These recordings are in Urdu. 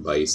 22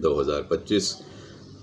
2025।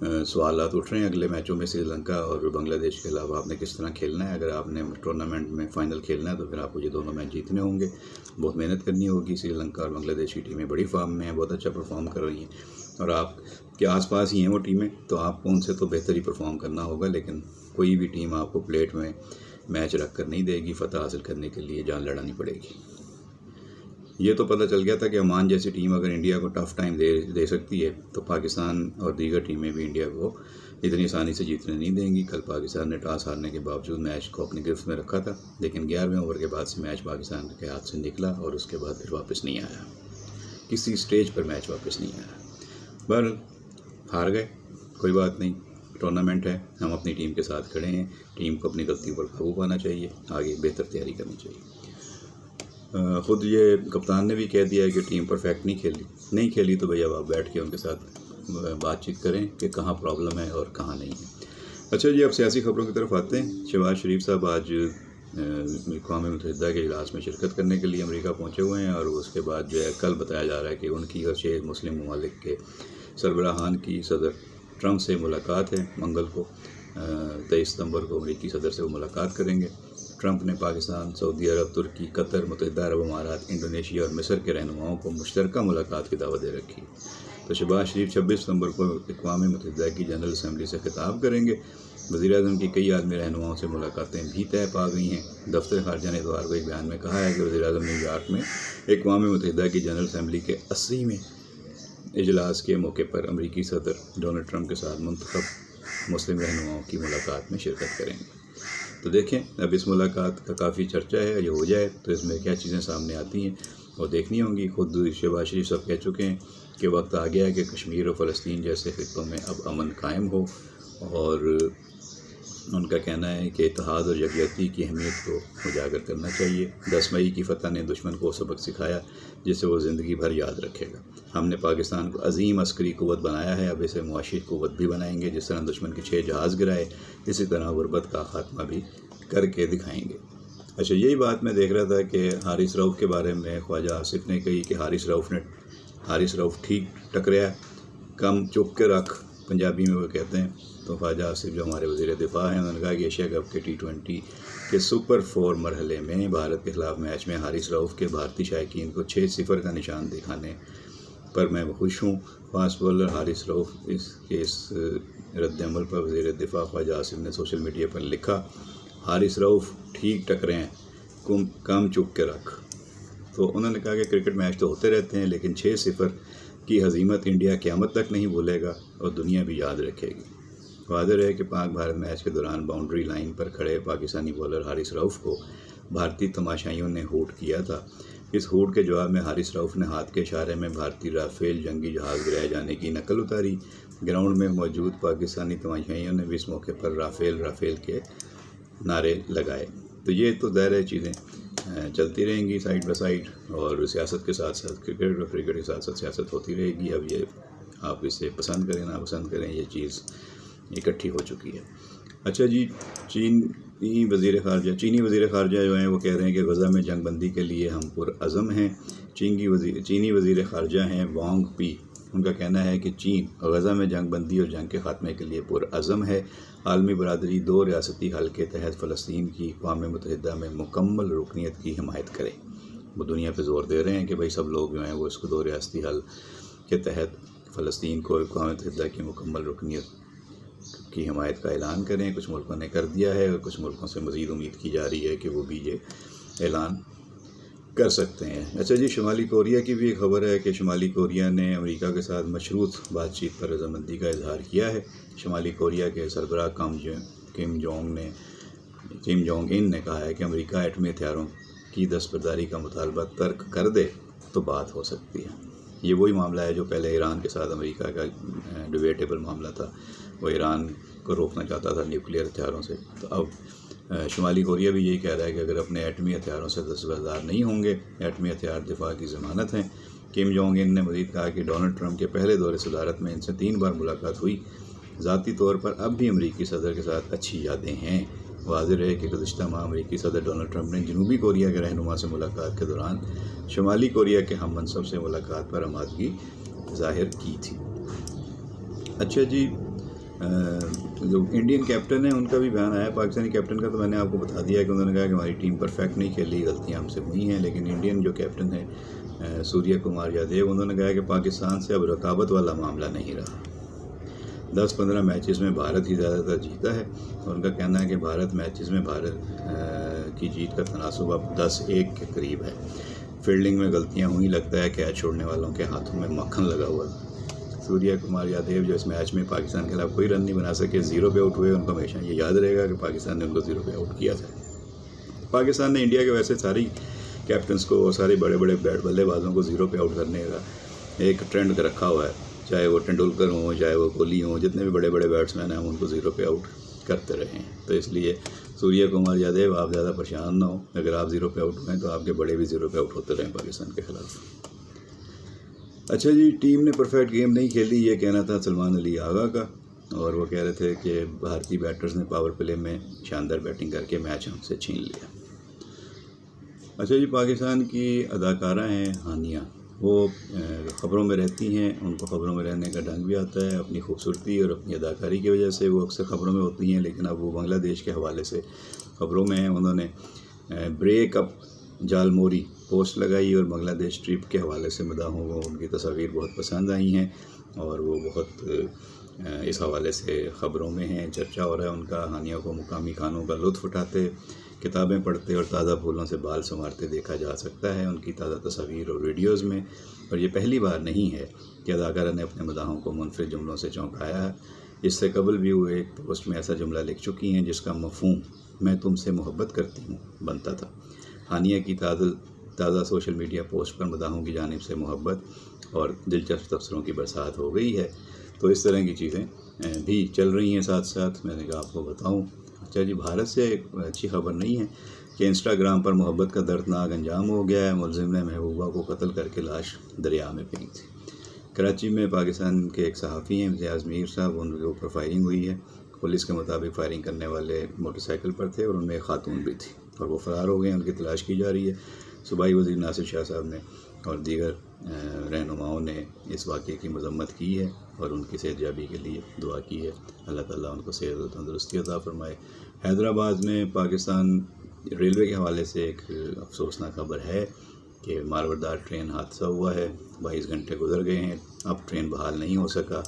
سوالات اٹھ رہے ہیں اگلے میچوں میں سری لنکا اور بنگلہ دیش کے علاوہ آپ نے کس طرح کھیلنا ہے. اگر آپ نے ٹورنامنٹ میں فائنل کھیلنا ہے تو پھر آپ کو یہ دونوں میچ جیتنے ہوں گے. بہت محنت کرنی ہوگی. سری لنکا اور بنگلہ دیش کی ٹیمیں بڑی فارم میں ہیں, بہت اچھا پرفارم کر رہی ہیں, اور آپ کے آس پاس ہی ہیں وہ ٹیمیں, تو آپ کو ان سے تو بہتر ہی پرفارم کرنا ہوگا. لیکن کوئی بھی ٹیم آپ کو پلیٹ میں میچ رکھ کر نہیں دے گی. فتح حاصل کرنے کے لیے جان لڑانی پڑے گی. یہ تو پتہ چل گیا تھا کہ عمان جیسی ٹیم اگر انڈیا کو ٹف ٹائم دے سکتی ہے تو پاکستان اور دیگر ٹیمیں بھی انڈیا کو اتنی آسانی سے جیتنے نہیں دیں گی. کل پاکستان نے ٹاس ہارنے کے باوجود میچ کو اپنی گرفت میں رکھا تھا, لیکن 11ویں اوور کے بعد سے میچ پاکستان کے ہاتھ سے نکلا اور اس کے بعد پھر واپس نہیں آیا. کسی سٹیج پر میچ واپس نہیں آیا. بہرحال ہار گئے, کوئی بات نہیں, ٹورنامنٹ ہے, ہم اپنی ٹیم کے ساتھ کھڑے ہیں. ٹیم کو اپنی غلطیوں پر قابو پانا چاہیے, آگے بہتر تیاری کرنی چاہیے. خود یہ کپتان نے بھی کہہ دیا ہے کہ ٹیم پرفیکٹ نہیں کھیلی تو بھیا آپ بیٹھ کے ان کے ساتھ بات چیت کریں کہ کہاں پرابلم ہے اور کہاں نہیں ہے. اچھا جی, اب سیاسی خبروں کی طرف آتے ہیں. شہباز شریف صاحب آج اقوام متحدہ کے اجلاس میں شرکت کرنے کے لیے امریکہ پہنچے ہوئے ہیں, اور اس کے بعد جو ہے کل بتایا جا رہا ہے کہ ان کی اور 6 مسلم ممالک کے سربراہان کی صدر ٹرمپ سے ملاقات ہے. منگل کو 23 ستمبر کو امریکی صدر سے وہ ملاقات کریں گے. ٹرمپ نے پاکستان, سعودی عرب, ترکی, قطر, متحدہ عرب امارات, انڈونیشیا اور مصر کے رہنماؤں کو مشترکہ ملاقات کی دعوت دے رکھی. تو شہباز شریف 26 ستمبر کو اقوام متحدہ کی جنرل اسمبلی سے خطاب کریں گے. وزیر اعظم کی کئی عالمی رہنماؤں سے ملاقاتیں بھی طے پا گئی ہیں. دفتر خارجہ نے اتوار کو ایک بیان میں کہا ہے کہ وزیر اعظم نیو یارک میں اقوام متحدہ کی جنرل اسمبلی کے 80ویں اجلاس کے موقع پر امریکی صدر ڈونلڈ ٹرمپ کے ساتھ منتخب مسلم رہنماؤں کی ملاقات میں شرکت کریں گے. تو دیکھیں, اب اس ملاقات کا کافی چرچہ ہے. یہ ہو جائے تو اس میں کیا چیزیں سامنے آتی ہیں اور دیکھنی ہوں گی. خود شہباز شریف صاحب کہہ چکے ہیں کہ وقت آ گیا ہے کہ کشمیر اور فلسطین جیسے خطوں میں اب امن قائم ہو, اور ان کا کہنا ہے کہ اتحاد اور یکجہتی کی اہمیت کو اجاگر کرنا چاہیے. 10 مئی کی فتح نے دشمن کو سبق سکھایا جسے وہ زندگی بھر یاد رکھے گا. ہم نے پاکستان کو عظیم عسکری قوت بنایا ہے, اب اسے معاشی قوت بھی بنائیں گے. جس طرح دشمن کے 6 جہاز گرائے, اسی طرح غربت کا خاتمہ بھی کر کے دکھائیں گے. اچھا, یہی بات میں دیکھ رہا تھا کہ حارث رؤف کے بارے میں خواجہ آصف نے کہی کہ حارث رؤف ٹھیک ٹکریا, کم چپ کے رکھ, پنجابی میں وہ کہتے ہیں. تو خواجہ آصف جو ہمارے وزیر دفاع ہیں, انہوں نے کہا کہ ایشیا کپ کے T20 کے سپر 4 مرحلے میں بھارت کے خلاف میچ میں حارث رؤف کے بھارتی شائقین کو 6-0 کا نشان دکھانے پر میں خوش ہوں. فاسٹ بولر حارث رؤف اس رد عمل پر وزیر دفاع خواجہ آصف نے سوشل میڈیا پر لکھا, حارث رؤف ٹھیک ٹکرے ہیں, کم چپ کے رکھ. تو انہوں نے کہا کہ کرکٹ میچ تو ہوتے رہتے ہیں, لیکن 6-0 کی ہزیمت انڈیا قیامت تک نہیں بھولے گا اور دنیا بھی یاد رکھے گی. واضح ہے کہ پاک بھارت میچ کے دوران باؤنڈری لائن پر کھڑے پاکستانی بولر حارث رؤف کو بھارتی تماشائیوں نے ہوٹ کیا تھا. اس ہوٹ کے جواب میں حارث رؤف نے ہاتھ کے اشارے میں بھارتی رافیل جنگی جہاز گرائے جانے کی نقل اتاری. گراؤنڈ میں موجود پاکستانی تماشائیوں نے بھی اس موقع پر رافیل کے نعرے لگائے. تو یہ تو ظاہر چیزیں چلتی رہیں گی سائڈ بائی سائڈ, اور سیاست کے ساتھ ساتھ کرکٹ اور کرکٹ کے ساتھ ساتھ سیاست ہوتی رہے گی. اب یہ آپ اسے پسند کریں نہ پسند کریں, یہ چیز اکٹھی ہو چکی ہے. اچھا جی, چینی وزیر خارجہ جو ہیں وہ کہہ رہے ہیں کہ غزہ میں جنگ بندی کے لیے ہم پرعزم ہیں. چینی وزیر خارجہ ہیں وانگ پی, ان کا کہنا ہے کہ چین غزہ میں جنگ بندی اور جنگ کے خاتمے کے لیے پرعزم ہے. عالمی برادری 2 ریاستی حل کے تحت فلسطین کی اقوام متحدہ میں مکمل رکنیت کی حمایت کرے. وہ دنیا پہ زور دے رہے ہیں کہ بھائی سب لوگ جو ہیں وہ اس کو 2 ریاستی حل کے تحت فلسطین کو اقوام متحدہ کی مکمل رکنیت کی حمایت کا اعلان کریں. کچھ ملکوں نے کر دیا ہے اور کچھ ملکوں سے مزید امید کی جا رہی ہے کہ وہ بھی یہ اعلان کر سکتے ہیں. اچھا جی, شمالی کوریا کی بھی ایک خبر ہے کہ شمالی کوریا نے امریکہ کے ساتھ مشروط بات چیت پر رضامندی کا اظہار کیا ہے. شمالی کوریا کے سربراہ کم جونگ ان نے کہا ہے کہ امریکہ ایٹمی ہتھیاروں کی دستبرداری کا مطالبہ ترک کر دے تو بات ہو سکتی ہے. یہ وہی معاملہ ہے جو پہلے ایران کے ساتھ امریکہ کا ڈیبیٹیبل معاملہ تھا. وہ ایران کو روکنا چاہتا تھا نیوکلیئر ہتھیاروں سے. تو اب شمالی کوریا بھی یہی کہہ رہا ہے کہ اگر اپنے ایٹمی ہتھیاروں سے دستبردار نہیں ہوں گے, ایٹمی ہتھیار دفاع کی ضمانت ہیں. کم جونگ ان نے مزید کہا کہ ڈونلڈ ٹرمپ کے پہلے دور صدارت میں ان سے 3 بار ملاقات ہوئی. ذاتی طور پر اب بھی امریکی صدر کے ساتھ اچھی یادیں ہیں. واضح ہے کہ گزشتہ ماہ امریکی صدر ڈونلڈ ٹرمپ نے جنوبی کوریا کے رہنما سے ملاقات کے دوران شمالی کوریا کے ہم منصب سے ملاقات پر آمادگی ظاہر کی تھی. اچھا جی, جو انڈین کیپٹن ہیں ان کا بھی بیان آیا پاکستانی کیپٹن کا، تو میں نے آپ کو بتا دیا کہ انہوں نے کہا کہ ہماری ٹیم پرفیکٹ نہیں کھیلی، غلطیاں ہم سے ہوئی ہیں، لیکن انڈین جو کیپٹن ہے سوریہ کمار یادیو، انہوں نے کہا کہ پاکستان سے اب رقابت والا معاملہ نہیں رہا، 10-15 میچز میں بھارت ہی زیادہ تر جیتا ہے، اور ان کا کہنا ہے کہ بھارت میچز میں بھارت کی جیت کا تناسب اب 10-1 کے قریب ہے، فیلڈنگ میں غلطیاں ہوئی، لگتا ہے کیچ چھوڑنے والوں کے ہاتھوں میں مکھن لگا ہوا تھا۔ سوریہ کمار یادیو جو اس میچ میں پاکستان کے خلاف کوئی رن نہیں بنا سکے، 0 پہ آؤٹ ہوئے، ان کو ہمیشہ یہ یاد رہے گا کہ پاکستان نے ان کو 0 پہ آؤٹ کیا تھا۔ پاکستان نے انڈیا کے ویسے ساری کیپٹنس کو اور سارے بڑے بڑے بلے بازوں کو 0 پہ آؤٹ کرنے کا ایک ٹرینڈ رکھا ہوا ہے، چاہے وہ ٹنڈولکر ہوں، چاہے وہ کوہلی ہوں، جتنے بھی بڑے بڑے بیٹسمین ہیں ہم ان کو 0 پہ آؤٹ کرتے رہے ہیں۔ تو اس لیے سوریہ کمار یادیو آپ زیادہ پریشان نہ ہوں، اگر آپ 0 پہ آؤٹ ہوئے تو آپ کے بڑے بھی 0 پہ آؤٹ ہوتے رہیں پاکستان کے خلاف۔ اچھا جی، ٹیم نے پرفیکٹ گیم نہیں کھیلی، یہ کہنا تھا سلمان علی آغا کا، اور وہ کہہ رہے تھے کہ بھارتی بیٹرز نے پاور پلے میں شاندار بیٹنگ کر کے میچ ہم سے چھین لیا۔ اچھا جی، پاکستان کی اداکارہ ہیں ہانیہ، وہ خبروں میں رہتی ہیں، ان کو خبروں میں رہنے کا ڈھنگ بھی آتا ہے، اپنی خوبصورتی اور اپنی اداکاری کی وجہ سے وہ اکثر خبروں میں ہوتی ہیں، لیکن اب وہ بنگلہ دیش کے حوالے سے خبروں میں ہیں۔ انہوں نے بریک اپ جال موری پوسٹ لگائی اور بنگلہ دیش ٹرپ کے حوالے سے مداحوں کو ان کی تصاویر بہت پسند آئی ہیں، اور وہ بہت اس حوالے سے خبروں میں ہیں، چرچا ہو رہا ہے ان کا۔ ہانیہ کو مقامی کھانوں کا لطف اٹھاتے، کتابیں پڑھتے اور تازہ پھولوں سے بال سنوارتے دیکھا جا سکتا ہے ان کی تازہ تصاویر اور ویڈیوز میں، اور یہ پہلی بار نہیں ہے کہ اداکارہ نے اپنے مداحوں کو منفرد جملوں سے چونکایا ہے۔ اس سے قبل بھی وہ ایک پوسٹ میں ایسا جملہ لکھ چکی ہیں جس کا مفہوم میں تم سے محبت کرتی ہوں بنتا تھا۔ ہانیہ کی تازہ سوشل میڈیا پوسٹ پر مداحوں کی جانب سے محبت اور دلچسپ تبصروں کی برسات ہو گئی ہے، تو اس طرح کی چیزیں بھی چل رہی ہیں ساتھ ساتھ، میں نے کہا آپ کو بتاؤں۔ اچھا جی، بھارت سے ایک اچھی خبر نہیں ہے کہ انسٹاگرام پر محبت کا دردناک انجام ہو گیا ہے، ملزم نے محبوبہ کو قتل کر کے لاش دریا میں پھینک دی۔ کراچی میں پاکستان کے ایک صحافی ہیں امتیاز میر صاحب، ان کے اوپر فائرنگ ہوئی ہے، پولیس کے مطابق فائرنگ کرنے والے موٹر سائیکل پر تھے اور ان میں ایک خاتون بھی تھی، اور وہ فرار ہو گئے ہیں، ان کی تلاش کی جا رہی ہے۔ صوبائی وزیر ناصر شاہ صاحب نے اور دیگر رہنماؤں نے اس واقعے کی مذمت کی ہے اور ان کی صحت یابی کے لیے دعا کی ہے، اللہ تعالیٰ ان کو صحت و تندرستی عطا فرمائے۔ حیدرآباد میں پاکستان ریلوے کے حوالے سے ایک افسوسناک خبر ہے کہ مالبردار ٹرین حادثہ ہوا ہے، 22 گھنٹے گزر گئے ہیں، اب ٹرین بحال نہیں ہو سکا۔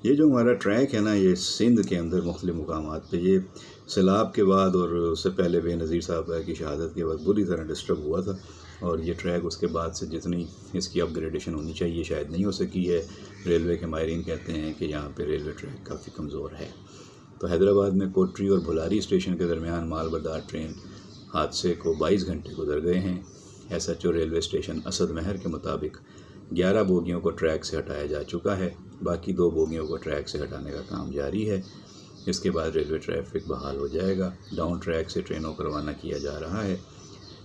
یہ جو ہمارا ٹریک ہے نا، یہ سندھ کے اندر مختلف مقامات پہ، یہ سیلاب کے بعد اور اس سے پہلے بے نظیر صاحب کی شہادت کے بعد بری طرح ڈسٹرب ہوا تھا، اور یہ ٹریک اس کے بعد سے جتنی اس کی اپ گریڈیشن ہونی چاہیے شاید نہیں ہو سکی ہے۔ ریلوے کے ماہرین کہتے ہیں کہ یہاں پہ ریلوے ٹریک کافی کمزور ہے۔ تو حیدرآباد میں کوٹری اور بھلاری اسٹیشن کے درمیان مال بردار ٹرین حادثے کو 22 گھنٹے گزر گئے ہیں۔ ایس ایچ او ریلوے اسٹیشن اسد مہر کے مطابق 11 بوگیوں کو ٹریک سے ہٹایا جا چکا ہے، باقی 2 بوگیوں کو ٹریک سے ہٹانے کا کام جاری ہے۔ اس کے بعد ریلوے ٹریفک بحال ہو جائے گا، ڈاؤن ٹریک سے ٹرینوں کو روانہ کیا جا رہا ہے۔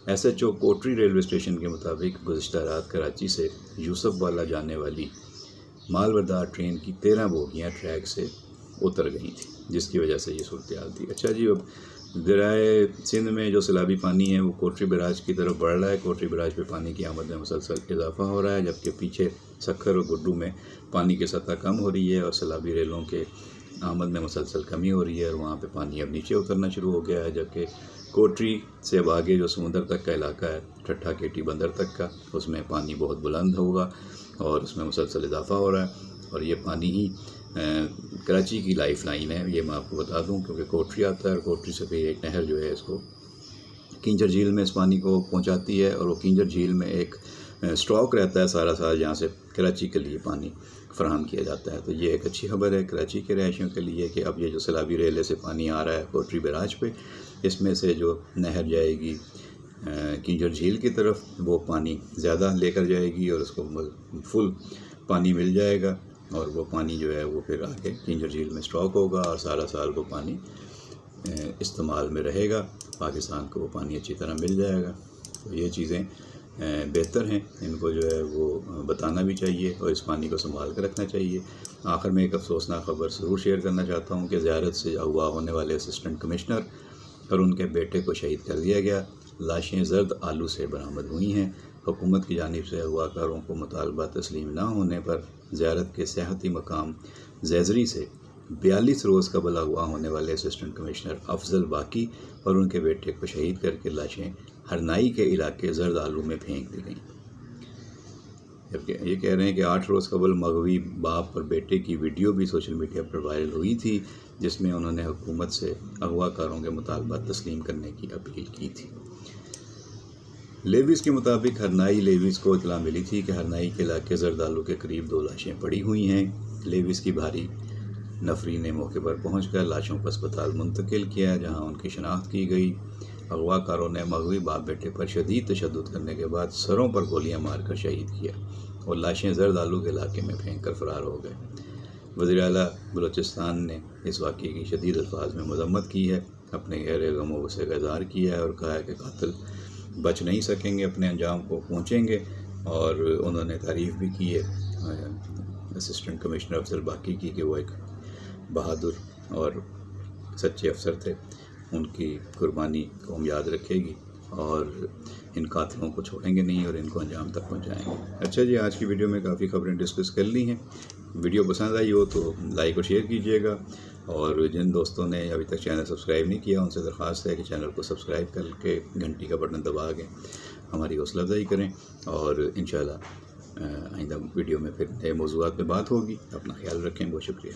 ایس ایچ او کوٹری ریلوے اسٹیشن کے مطابق گزشتہ رات کراچی سے یوسف والا جانے والی مال بردار ٹرین کی 13 بوگیاں ٹریک سے اتر گئی تھیں، جس کی وجہ سے یہ صورتحال تھی۔ اچھا جی، اب دریائے سندھ میں جو سیلابی پانی ہے وہ کوٹری بیراج کی طرف بڑھ رہا ہے، کوٹری بیراج پہ پانی کی آمد میں مسلسل اضافہ ہو رہا ہے، جبکہ پیچھے سکھر اور گڈو میں پانی کی سطح کم ہو رہی ہے اور سیلابی ریلوں کے آمد میں مسلسل کمی ہو رہی ہے، اور وہاں پہ پانی اب نیچے اترنا شروع ہو گیا ہے، جبکہ کوٹری سے اب آگے جو سمندر تک کا علاقہ ہے، ٹھٹھا کیٹی بندر تک کا، اس میں پانی بہت بلند ہوگا اور اس میں مسلسل اضافہ ہو رہا ہے، اور یہ پانی ہی کراچی کی لائف لائن ہے، یہ میں آپ کو بتا دوں، کیونکہ کوٹری آتا ہے اور کوٹری سے بھی ایک نہر جو ہے اس کو کینجر جھیل میں اس پانی کو پہنچاتی ہے، اور وہ کینجر جھیل میں ایک اسٹاک رہتا ہے سارا سال جہاں سے کراچی کے لیے پانی فراہم کیا جاتا ہے۔ تو یہ ایک اچھی خبر ہے کراچی کے رہائشیوں کے لیے کہ اب یہ جو سیلابی ریلے سے پانی آ رہا ہے کوٹری بیراج پہ، اس میں سے جو نہر جائے گی کینجر جھیل کی طرف، وہ پانی زیادہ لے کر جائے گی اور اس کو فل پانی مل جائے گا، اور وہ پانی جو ہے وہ پھر آگے کینجر جھیل میں اسٹاک ہوگا اور سارا سال وہ پانی استعمال میں رہے گا، پاکستان کو وہ پانی اچھی طرح مل جائے گا۔ تو یہ چیزیں بہتر ہیں، ان کو جو ہے وہ بتانا بھی چاہیے اور اس پانی کو سنبھال کر رکھنا چاہیے۔ آخر میں ایک افسوسناک خبر ضرور شیئر کرنا چاہتا ہوں کہ زیارت سے اغوا ہونے والے اسسٹنٹ کمشنر اور ان کے بیٹے کو شہید کر دیا گیا، لاشیں زرد آلو سے برآمد ہوئی ہیں۔ حکومت کی جانب سے اغوا کاروں کو مطالبہ تسلیم نہ ہونے پر زیارت کے سیاحتی مقام زیزری سے 42 روز قبل اغوا ہونے والے اسسٹنٹ کمشنر افضل باقی اور ان کے بیٹے کو شہید کر کے لاشیں ہرنائی کے علاقے زرد آلو میں پھینک دی گئیں۔ جبکہ یہ کہہ رہے ہیں کہ 8 روز قبل مغوی باپ اور بیٹے کی ویڈیو بھی سوشل میڈیا پر وائرل ہوئی تھی، جس میں انہوں نے حکومت سے اغوا کاروں کے مطالبات تسلیم کرنے کی اپیل کی تھی۔ لیویز کے مطابق ہرنائی لیویز کو اطلاع ملی تھی کہ ہرنائی کے علاقے زردالو کے قریب 2 لاشیں پڑی ہوئی ہیں۔ لیویز کی بھاری نفری نے موقع پر پہنچ کر لاشوں کو اسپتال منتقل کیا، جہاں ان کی شناخت کی گئی۔ اغوا کاروں نے مغوی باپ بیٹے پر شدید تشدد کرنے کے بعد سروں پر گولیاں مار کر شہید کیا اور لاشیں زردالو کے علاقے میں پھینک کر فرار ہو گئے۔ وزیر اعلیٰ بلوچستان نے اس واقعے کی شدید الفاظ میں مذمت کی ہے، اپنے گہرے غم و غصے کا اظہار کیا ہے اور کہا ہے کہ قاتل بچ نہیں سکیں گے، اپنے انجام کو پہنچیں گے، اور انہوں نے تعریف بھی کی ہے اسسٹنٹ کمشنر افضل باقی کی کہ وہ ایک بہادر اور سچے افسر تھے۔ ان کی قربانی قوم یاد رکھے گی اور ان قاتلوں کو چھوڑیں گے نہیں اور ان کو انجام تک پہنچائیں گے۔ اچھا جی، آج کی ویڈیو میں کافی خبریں ڈسکس کر لی ہیں۔ ویڈیو پسند آئی ہو تو لائک اور شیئر کیجیے گا، اور جن دوستوں نے ابھی تک چینل سبسکرائب نہیں کیا ان سے درخواست ہے کہ چینل کو سبسکرائب کر کے گھنٹی کا بٹن دبا کے ہماری حوصلہ افزائی کریں، اور انشاءاللہ آئندہ ویڈیو میں پھر نئے موضوعات پہ بات ہوگی۔ اپنا خیال رکھیں، بہت شکریہ۔